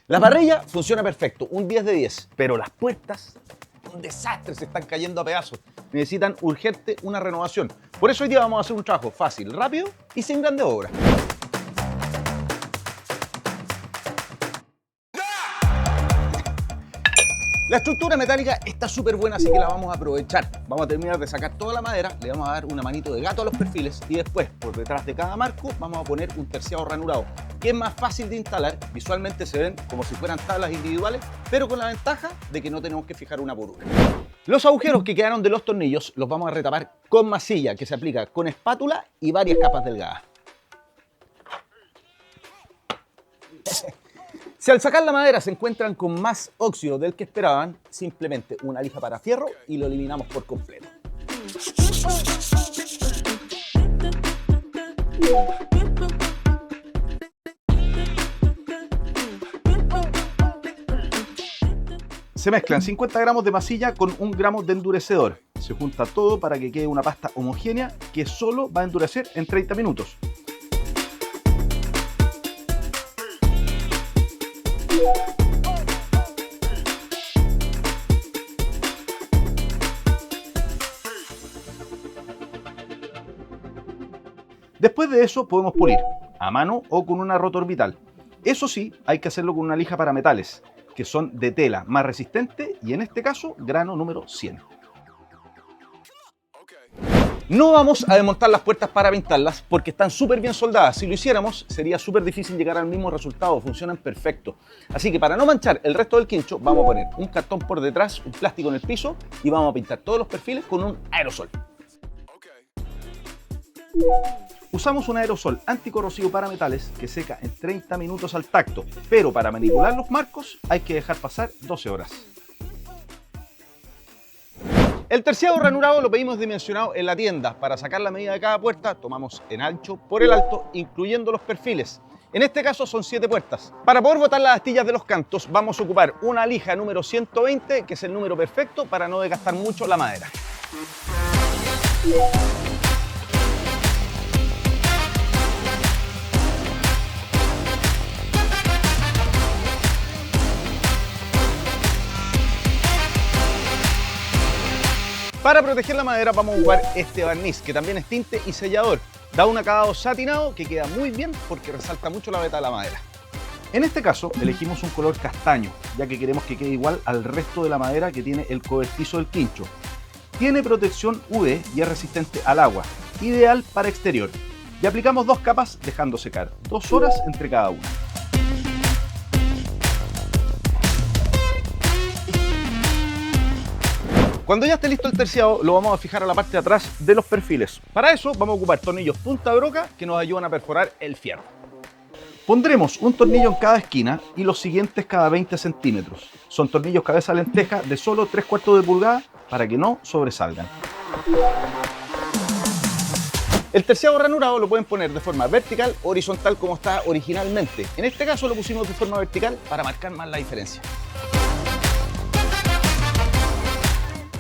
La parrilla funciona perfecto, un 10 de 10, pero las puertas, un desastre, se están cayendo a pedazos. Necesitan urgente una renovación. Por eso hoy día vamos a hacer un trabajo fácil, rápido y sin grandes obras. La estructura metálica está súper buena, así que la vamos a aprovechar. Vamos a terminar de sacar toda la madera, le vamos a dar una manito de gato a los perfiles y después, por detrás de cada marco, vamos a poner un terciado ranurado, que es más fácil de instalar. Visualmente se ven como si fueran tablas individuales, pero con la ventaja de que no tenemos que fijar una por una. Los agujeros que quedaron de los tornillos los vamos a retapar con masilla, que se aplica con espátula y varias capas delgadas. Si al sacar la madera se encuentran con más óxido del que esperaban, simplemente una lija para fierro y lo eliminamos por completo. Se mezclan 50 gramos de masilla con 1 gramo de endurecedor. Se junta todo para que quede una pasta homogénea que solo va a endurecer en 30 minutos. Después de eso podemos pulir a mano o con una rotorbital. Eso sí, hay que hacerlo con una lija para metales, que son de tela más resistente y en este caso grano número 100. No vamos a desmontar las puertas para pintarlas porque están súper bien soldadas. Si lo hiciéramos sería súper difícil llegar al mismo resultado, funcionan perfecto. Así que para no manchar el resto del quincho vamos a poner un cartón por detrás, un plástico en el piso y vamos a pintar todos los perfiles con un aerosol. Usamos un aerosol anticorrosivo para metales que seca en 30 minutos al tacto, pero para manipular los marcos hay que dejar pasar 12 horas. El terciado ranurado lo pedimos dimensionado en la tienda. Para sacar la medida de cada puerta tomamos en ancho por el alto, incluyendo los perfiles. En este caso son 7 puertas. Para poder botar las astillas de los cantos vamos a ocupar una lija número 120, que es el número perfecto para no desgastar mucho la madera. Para proteger la madera vamos a ocupar este barniz, que también es tinte y sellador. Da un acabado satinado que queda muy bien porque resalta mucho la veta de la madera. En este caso elegimos un color castaño, ya que queremos que quede igual al resto de la madera que tiene el cobertizo del quincho. Tiene protección UV y es resistente al agua, ideal para exterior. Y aplicamos 2 capas dejando secar 2 horas entre cada una. Cuando ya esté listo el terciado, lo vamos a fijar a la parte de atrás de los perfiles. Para eso vamos a ocupar tornillos punta broca que nos ayudan a perforar el fierro. Pondremos un tornillo en cada esquina y los siguientes cada 20 centímetros. Son tornillos cabeza lenteja de solo 3/4 de pulgada para que no sobresalgan. El terciado ranurado lo pueden poner de forma vertical o horizontal como está originalmente. En este caso lo pusimos de forma vertical para marcar más la diferencia.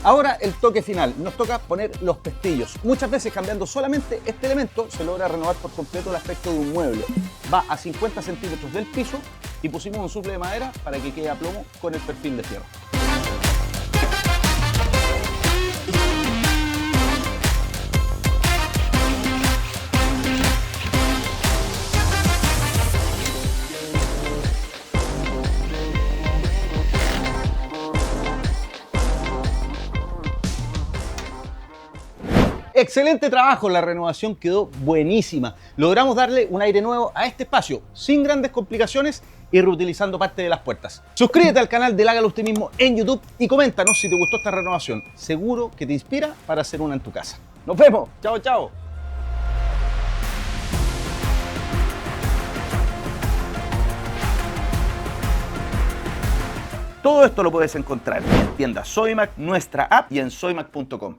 Ahora el toque final, nos toca poner los pestillos. Muchas veces cambiando solamente este elemento se logra renovar por completo el aspecto de un mueble. Va a 50 centímetros del piso y pusimos un suple de madera para que quede a plomo con el perfil de fierro. Excelente trabajo, la renovación quedó buenísima. Logramos darle un aire nuevo a este espacio, sin grandes complicaciones y reutilizando parte de las puertas. Suscríbete al canal del Hágalo Usted Mismo en YouTube y coméntanos si te gustó esta renovación. Seguro que te inspira para hacer una en tu casa. ¡Nos vemos! ¡Chao, chao! Todo esto lo puedes encontrar en tienda Sodimac, nuestra app y en sodimac.com.